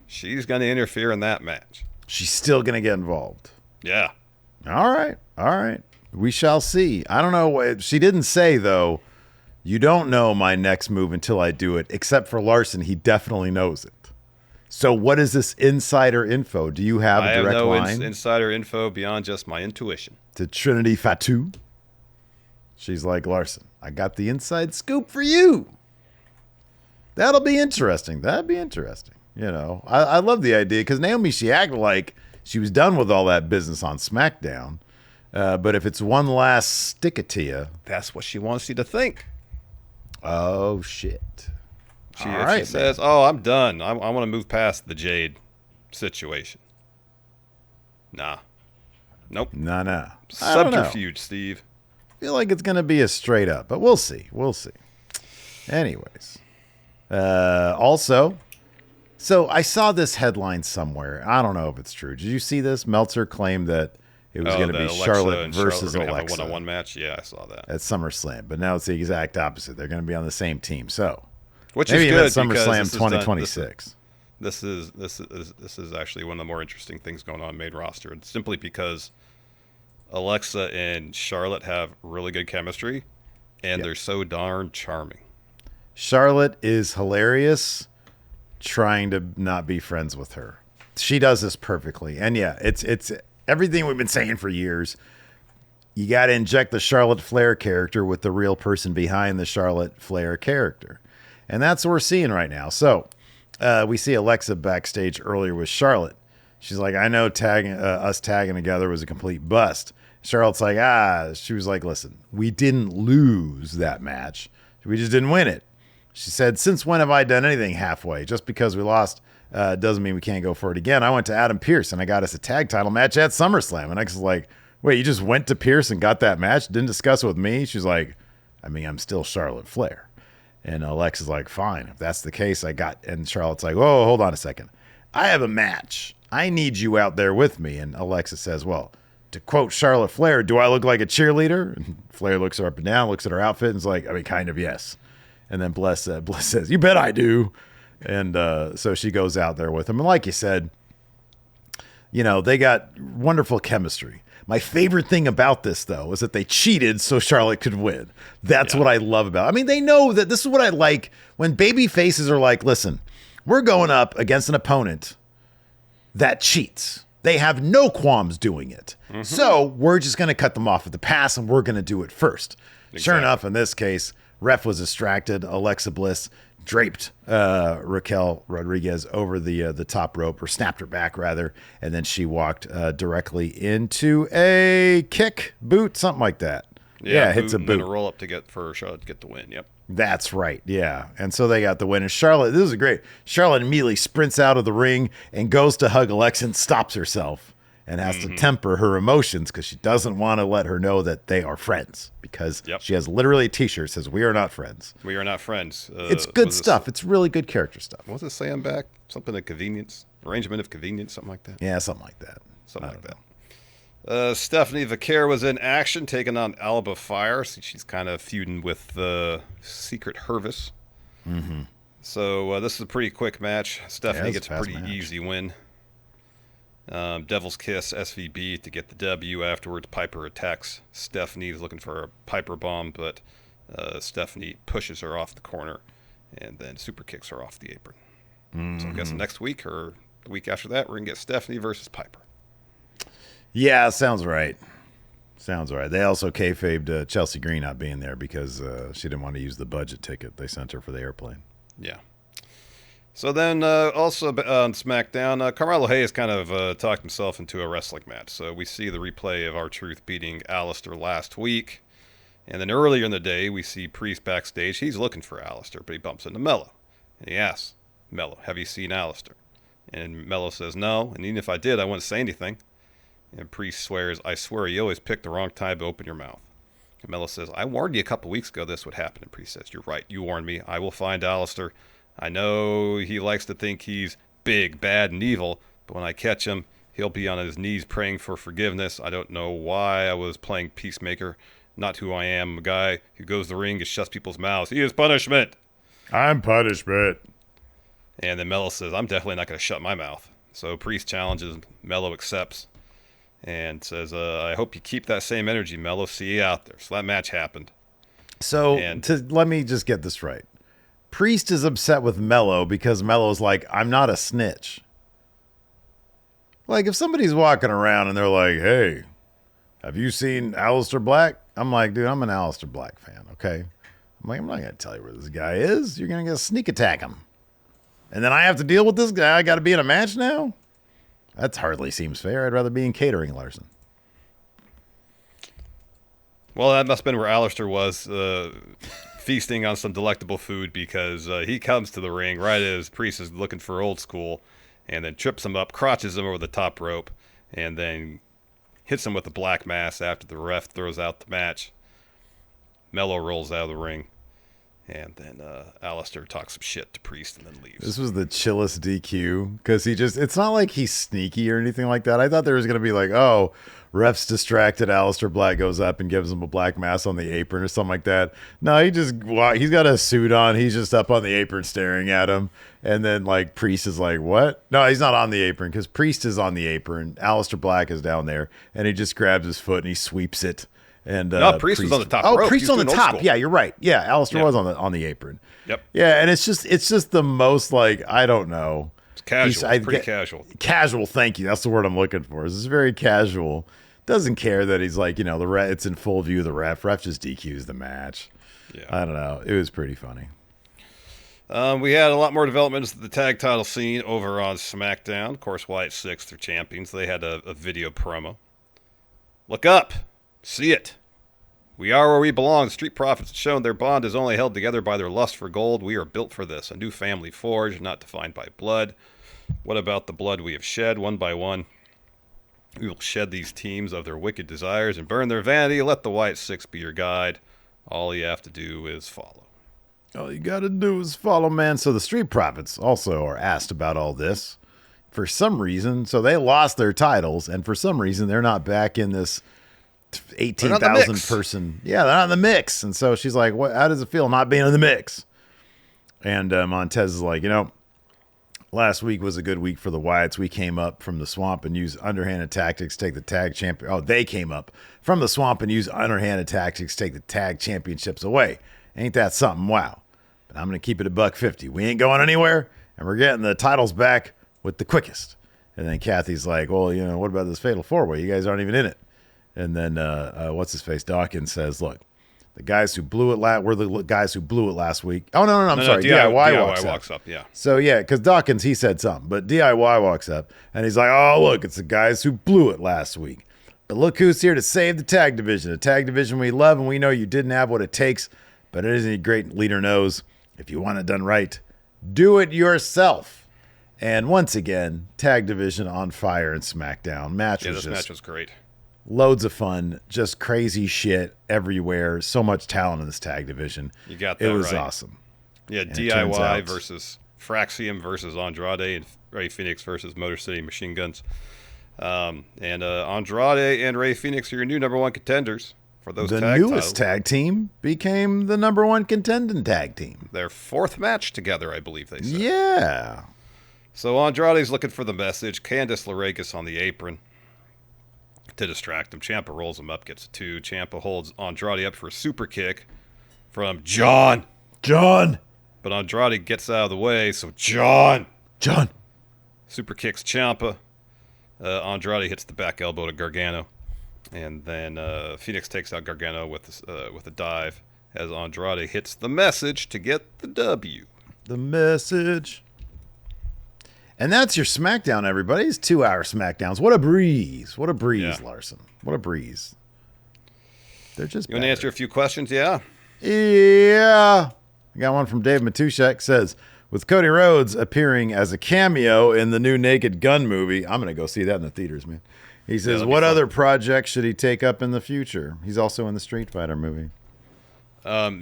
she's going to interfere in that match. She's still going to get involved. Yeah. All right. We shall see. I don't know. She didn't say, though, you don't know my next move until I do it, except for Larson. He definitely knows it. So what is this insider info? Do you have a direct line? I have no insider info beyond just my intuition. To Trinity Fatu. She's like, Larson, I got the inside scoop for you. That'll be interesting. I love the idea because Naomi, she acted like she was done with all that business on SmackDown. But if it's one last stick it to you. That's what she wants you to think. Oh, shit. She says, I'm done. I want to move past the Jade situation. Nah. Nope. Nah. Subterfuge, Steve. I feel like it's going to be a straight up, but we'll see. Anyways. Also, so I saw this headline somewhere. I don't know if it's true. Did you see this? Meltzer claimed that it was going to be Charlotte versus Alexa. Have a one-on-one match? Yeah, I saw that. At SummerSlam. But now it's the exact opposite. They're going to be on the same team. So, which maybe is good at SummerSlam 2026. This is actually one of the more interesting things going on main roster. It's simply because Alexa and Charlotte have really good chemistry, and they're so darn charming. Charlotte is hilarious, trying to not be friends with her. She does this perfectly. And it's everything we've been saying for years. You got to inject the Charlotte Flair character with the real person behind the Charlotte Flair character. And that's what we're seeing right now. So we see Alexa backstage earlier with Charlotte. She's like, I know us tagging together was a complete bust. Charlotte's like, she was like, listen, we didn't lose that match. We just didn't win it. She said, since when have I done anything halfway? Just because we lost doesn't mean we can't go for it again. I went to Adam Pearce and I got us a tag title match at SummerSlam. And I was like, wait, you just went to Pearce and got that match? Didn't discuss it with me? She's like, I'm still Charlotte Flair. And Alexa's like, fine, if that's the case, and Charlotte's like, oh, hold on a second. I have a match. I need you out there with me. And Alexa says, well, to quote Charlotte Flair, do I look like a cheerleader? And Flair looks her up and down, looks at her outfit, and is like, kind of, yes. And then Bliss says, you bet I do. And so she goes out there with him. And like you said, They got wonderful chemistry. My favorite thing about this, though, is that they cheated so Charlotte could win. That's what I love about it. I mean, they know that this is what I like when baby faces are like, listen, we're going up against an opponent that cheats. They have no qualms doing it. Mm-hmm. So we're just going to cut them off at the pass, and we're going to do it first. Exactly. Sure enough, in this case, ref was distracted. Alexa Bliss draped Raquel Rodriguez over the top rope, or snapped her back, rather, and then she walked directly into a kick, boot, something like that. Yeah, hits a boot. And a roll up for Charlotte to get the win. Yep. That's right, yeah. And so they got the win. And Charlotte, this is great. Charlotte immediately sprints out of the ring and goes to hug Alexa and stops herself and has to temper her emotions because she doesn't want to let her know that they are friends, because she has literally a t-shirt that says, "We are not friends." We are not friends. It's good stuff. It's really good character stuff. What was it saying back? Something of convenience? Arrangement of convenience? Something like that? Yeah, something like that. Something like that. Stephanie Vaquer was in action, taking on Alba Fire. She's kind of feuding with Secret Hervis. Mm-hmm. So this is a pretty quick match. Stephanie gets a pretty easy win. Devil's Kiss SVB to get the W. Afterwards, Piper attacks Stephanie. He's looking for a Piper bomb, but Stephanie pushes her off the corner and then super kicks her off the apron. Mm-hmm. So I guess next week or the week after that, we're going to get Stephanie versus Piper. Yeah, sounds right. Sounds right. They also kayfabed Chelsea Green not being there because she didn't want to use the budget ticket they sent her for the airplane. Yeah. So then also on SmackDown, Carmelo Hayes kind of talked himself into a wrestling match. So we see the replay of R-Truth beating Alistair last week. And then earlier in the day, we see Priest backstage. He's looking for Alistair, but he bumps into Mello. And he asks Mello, "Have you seen Alistair?" And Mello says, "No. And even if I did, I wouldn't say anything." And Priest swears, "I swear you always pick the wrong time to open your mouth." And Mello says, "I warned you a couple weeks ago this would happen." And Priest says, "You're right. You warned me. I will find Alistair. I know he likes to think he's big, bad, and evil, but when I catch him, he'll be on his knees praying for forgiveness. I don't know why I was playing peacemaker. Not who I am. I'm a guy who goes to the ring and shuts people's mouths. He is punishment." I'm punishment. And then Mello says, "I'm definitely not going to shut my mouth." So Priest challenges. Mello accepts. And says, "I hope you keep that same energy, Mello. See you out there." So that match happened. So let me just get this right. Priest is upset with Mello because Mello's like, "I'm not a snitch." Like, if somebody's walking around and they're like, "Hey, have you seen Aleister Black?" I'm like, "Dude, I'm an Aleister Black fan, okay?" I'm like, "I'm not going to tell you where this guy is. You're going to get sneak attack him. And then I have to deal with this guy. I got to be in a match now?" That hardly seems fair. I'd rather be in catering, Larson. Well, that must have been where Alistair was feasting on some delectable food, because he comes to the ring right as Priest is looking for old school, and then trips him up, crotches him over the top rope, and then hits him with a black mass after the ref throws out the match. Mello rolls out of the ring. And then Alistair talks some shit to Priest and then leaves. This was the chillest DQ because it's not like he's sneaky or anything like that. I thought there was going to be like, oh, ref's distracted. Alistair Black goes up and gives him a black mass on the apron or something like that. No, he's got a suit on. He's just up on the apron staring at him. And then like Priest is like, what? No, he's not on the apron because Priest is on the apron. Alistair Black is down there and he just grabs his foot and he sweeps it. And no, Priest was on the top rope. Oh, Priest on the top. Yeah, you're right. Yeah, Alistair was on the apron. Yep. Yeah, and it's just the most like, I don't know. It's casual. Pretty casual. Casual. Thank you. That's the word I'm looking for. This is very casual. Doesn't care that he's like, the ref. It's in full view of the ref. Ref just DQs the match. Yeah. I don't know. It was pretty funny. We had a lot more developments of the tag title scene over on SmackDown. Of course, Wyatt Six, they're champions. They had a video promo. Look up. See it. We are where we belong. The Street Profits have shown their bond is only held together by their lust for gold. We are built for this. A new family forged, not defined by blood. What about the blood we have shed? One by one, we will shed these teams of their wicked desires and burn their vanity. Let the Wyatt Six be your guide. All you have to do is follow. All you got to do is follow, man. So the Street Profits also are asked about all this. For some reason, so they lost their titles, and for some reason, they're not back in this 18,000 person. Yeah, they're not in the mix. And so she's like, "What? How does it feel not being in the mix?" And Montez is like, Last week was a good week for the Wyatts. We came up from the swamp and used underhanded tactics to take the tag champion. Oh, they came up from the swamp and used underhanded tactics to take the tag championships away. Ain't that something? Wow. But I'm going to keep it $150. We ain't going anywhere, and we're getting the titles back with the quickest. And then Kathy's like, well, what about this Fatal 4-Way? You guys aren't even in it. And then what's-his-face? Dawkins says, look, the guys who blew it we're the guys who blew it last week. Oh, no, I'm sorry. DIY walks up, yeah. So, yeah, because Dawkins, he said something. But DIY walks up, and he's like, oh, look, it's the guys who blew it last week. But look who's here to save the tag division. A tag division we love, and we know you didn't have what it takes. But as any great leader knows, if you want it done right, do it yourself. And once again, tag division on fire in Smackdown. This match was great. Loads of fun, just crazy shit everywhere. So much talent in this tag division. You got that right. It was awesome. Yeah, and DIY versus Fraxium versus Andrade and Ray Phoenix versus Motor City Machine Guns. And Andrade and Ray Phoenix are your new number one contenders for those tag titles. The newest tag team became the number one contending tag team. Their fourth match together, I believe they said. Yeah. So Andrade's looking for the message. Candice LeRae on the apron to distract him. Ciampa rolls him up, gets a 2. Ciampa holds Andrade up for a super kick from John. But Andrade gets out of the way, so John super kicks Ciampa. Andrade hits the back elbow to Gargano, and then Phoenix takes out Gargano with a dive as Andrade hits the message to get the W. The message. And that's your Smackdown, everybody. It's 2-hour Smackdowns. What a breeze. Yeah. Larson. What a breeze. They're just You want to answer a few questions? Yeah. I got one from Dave Matushek. Says, with Cody Rhodes appearing as a cameo in the new Naked Gun movie, I'm going to go see that in the theaters, man. He says, what other project should he take up in the future? He's also in the Street Fighter movie.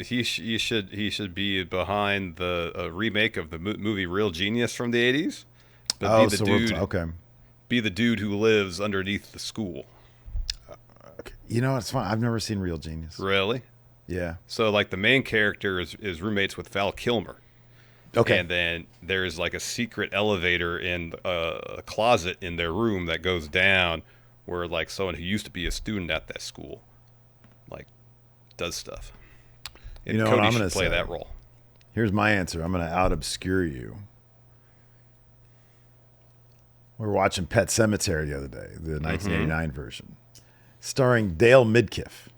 He should be behind the remake of the movie Real Genius from the 80s. But be the dude who lives underneath the school. Okay. It's fun. I've never seen Real Genius. Really? Yeah. So like the main character is roommates with Val Kilmer. Okay. And then there's like a secret elevator in a closet in their room that goes down where like someone who used to be a student at that school like does stuff. And Cody should play that role. Here's my answer. I'm going to out-obscure you. We were watching Pet Sematary the other day, the 1989 version, starring Dale Midkiff.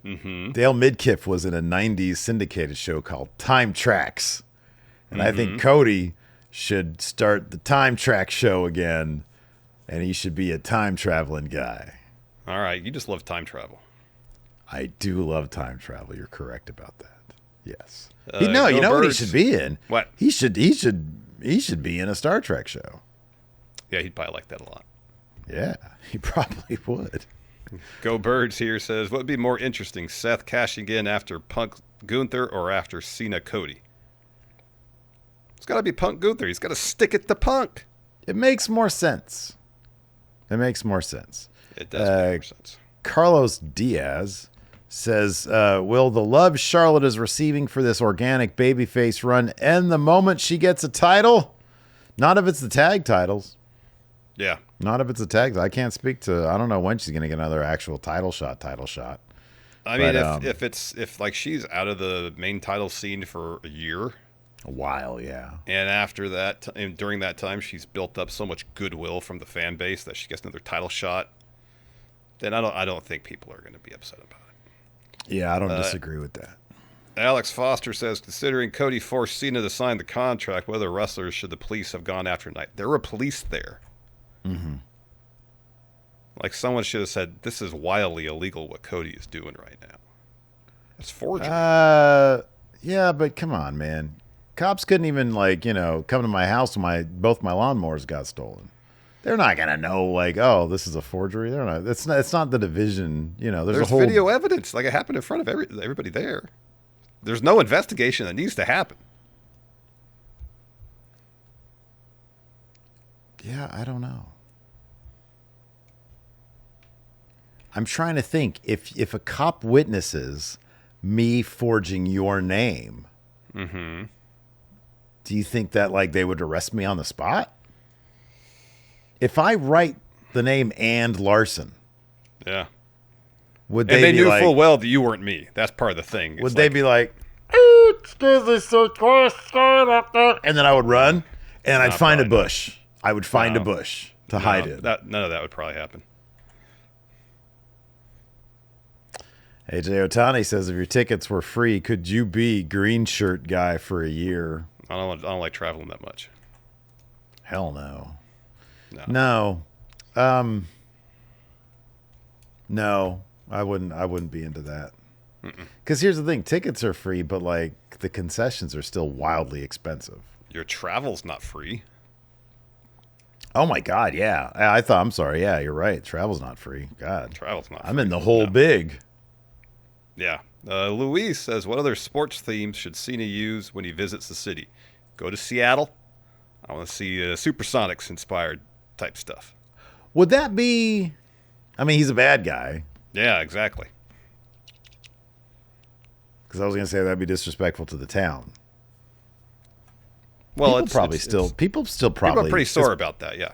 Mm-hmm. Dale Midkiff was in a 90s syndicated show called Time Tracks. And I think Cody should start the Time Track show again, and he should be a time-traveling guy. All right. You just love time travel. I do love time travel. You're correct about that. Yes. You know what he should be in? What? He should be in a Star Trek show. Yeah, he'd probably like that a lot. Yeah, he probably would. Go Birds here says, what would be more interesting, Seth cashing in after Punk Gunther or after Cena Cody? It's got to be Punk Gunther. He's got to stick it to Punk. It makes more sense. It does make more sense. Carlos Diaz says, will the love Charlotte is receiving for this organic babyface run end the moment she gets a title? Not if it's the tag titles. Yeah. Not if it's a tag. I can't speak to, I don't know when she's going to get another actual title shot. I mean, if like she's out of the main title scene for a year. A while, yeah. And after that, and during that time, she's built up so much goodwill from the fan base that she gets another title shot. Then I don't think people are going to be upset about it. Yeah, I don't disagree with that. Alex Foster says, considering Cody forced Cena to sign the contract, what other wrestlers should the police have gone after tonight? There were police there. Mm-hmm. Like someone should have said, this is wildly illegal what Cody is doing right now. It's forgery. Yeah, but come on, man. Cops couldn't even come to my house when both my lawnmowers got stolen. They're not gonna know oh, this is a forgery. They're not. It's not the division. There's a whole video evidence. Like it happened in front of everybody there. There's no investigation that needs to happen. Yeah, I don't know. I'm trying to think if a cop witnesses me forging your name, Do you think that like they would arrest me on the spot? If I write the name and Larson, Yeah. would And they they be knew like, full well that you weren't me. That's part of the thing. would they be like, excuse me, sir, and then I would run and I'd find a probably not. bush. I would find a bush to hide it. None of that would probably happen. AJ Otani says, if your tickets were free, could you be green shirt guy for a year? I don't like traveling that much. Hell no. No. No, I wouldn't be into that. Because here's the thing, tickets are free, but like the concessions are still wildly expensive. Your travel's not free. Oh my God, yeah. I'm sorry, yeah, you're right. Travel's not free. God. Travel's not free. I'm in the whole big. Yeah. Luis says, what other sports themes should Cena use when he visits the city? Go to Seattle. I want to see Supersonics inspired type stuff. Would that be... I mean, he's a bad guy. Yeah, exactly. Because I was going to say that'd be disrespectful to the town. Well, People still people probably... are pretty sore about that, yeah.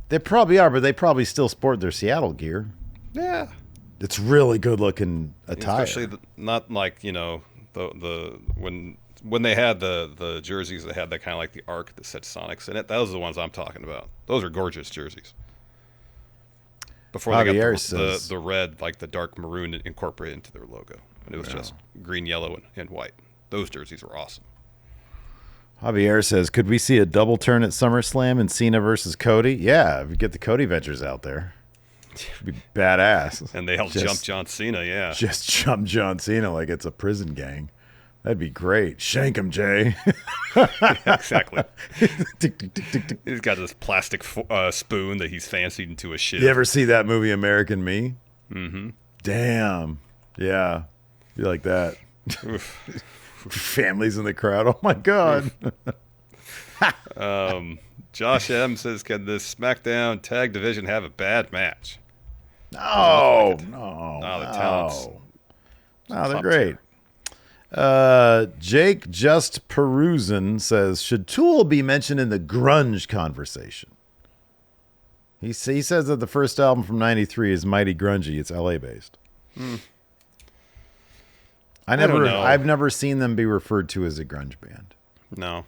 They probably are, but they probably still sport their Seattle gear. Yeah. It's really good looking attire. Especially not like, the when they had the jerseys that had that kind of like the arc that said Sonics in it. Those are the ones I'm talking about. Those are gorgeous jerseys. Before they got the red, like the dark maroon incorporated into their logo. And it was just green, yellow, and white. Those jerseys were awesome. Javier says, could we see a double turn at SummerSlam and Cena versus Cody? Yeah, if we get the Cody Ventures out there. It'd be badass. And they helped jump John Cena, yeah. Just jump John Cena like it's a prison gang. That'd be great. Shank him, Jay. Yeah, exactly. Tick, tick, tick, tick, tick. He's got this plastic spoon that he's fancied into a shit. You ever see that movie American Me? Mm-hmm. Damn. Yeah. You like that. Families in the crowd. Oh, my God. Josh M. says, can this SmackDown tag division have a bad match? No. The talents. No, they're great. Jake Just Perusing says, should Tool be mentioned in the grunge conversation? He says that the first album from 93 is mighty grungy. It's LA based. I've never seen them be referred to as a grunge band. No.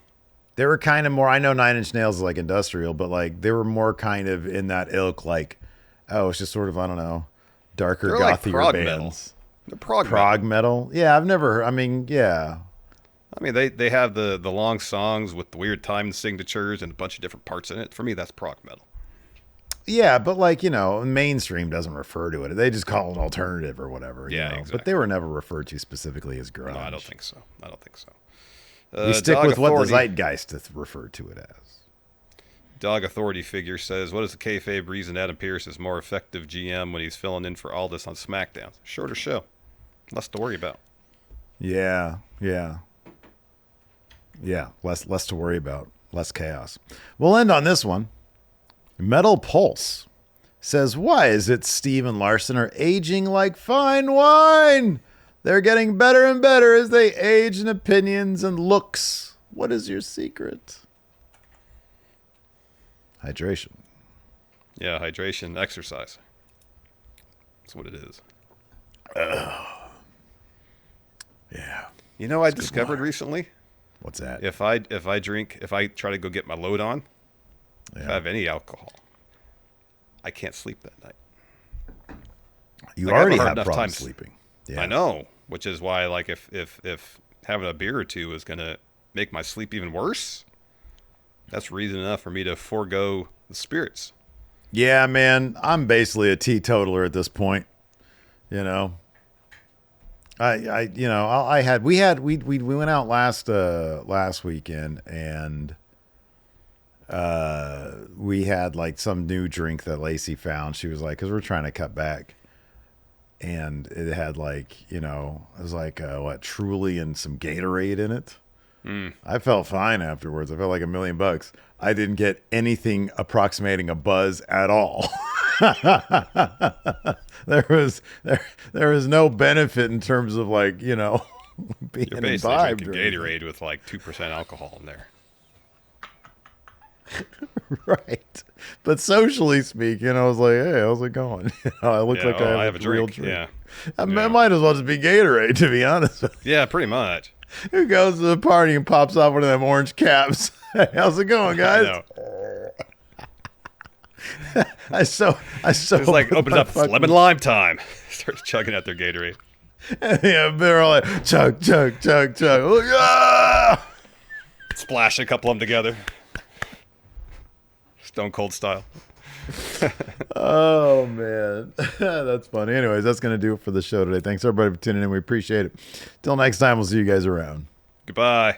They were kind of more, I know Nine Inch Nails is like industrial, but like they were more kind of in that ilk, like, oh, it's just sort of, I don't know, darker, They're like gothier prog bands. metal. They're prog metal. Yeah, I've never heard, I mean, yeah. I mean, they have the long songs with the weird time signatures and a bunch of different parts in it. For me, that's prog metal. Yeah, but like, mainstream doesn't refer to it. They just call it alternative or whatever. Yeah, Exactly. exactly. But they were never referred to specifically as grunge. No, I don't think so. We stick with what the zeitgeist referred to it as. Dog Authority figure says, what is the kayfabe reason Adam Pearce is more effective GM when he's filling in for Aldis on SmackDown? Shorter show. Less to worry about. Yeah. Less to worry about. Less chaos. We'll end on this one. Metal Pulse says, why is it Steve and Larson are aging like fine wine? They're getting better and better as they age in opinions and looks. What is your secret? Hydration. Yeah, hydration, exercise. That's what it is. Yeah. You know, I discovered recently. What's that? If I try to go get my load on, if I have any alcohol, I can't sleep that night. You Like, I already have a have hard enough problems time sleeping. Yeah. I know, which is why, like, if having a beer or two is going to make my sleep even worse, that's reason enough for me to forego the spirits. Yeah, man, I'm basically a teetotaler at this point. We went out last weekend and we had like some new drink that Lacey found. She was like, because we're trying to cut back, and it had like, it was like Truly and some Gatorade in it. I felt fine afterwards. I felt like $1 million. I didn't get anything approximating a buzz at all. There was no benefit in terms of like, being You're basically imbibed. drinking Gatorade with like 2% alcohol in there. Right. But socially speaking, I was like, hey, how's it going? I look like I have a real drink. Yeah. I might as well just be Gatorade, to be honest with you. Yeah, pretty much. Who goes to the party and pops off one of them orange caps? Hey, how's it going, guys? It's like opens up lemon lime time. Starts chugging out their Gatorade. Yeah, they're all like, chug, chug, chug, chug. Look, ah! Splash a couple of them together. Stone Cold style. Oh, man. That's funny. Anyways, that's going to do it for the show today. Thanks, everybody, for tuning in. We appreciate it. Till next time, we'll see you guys around. Goodbye.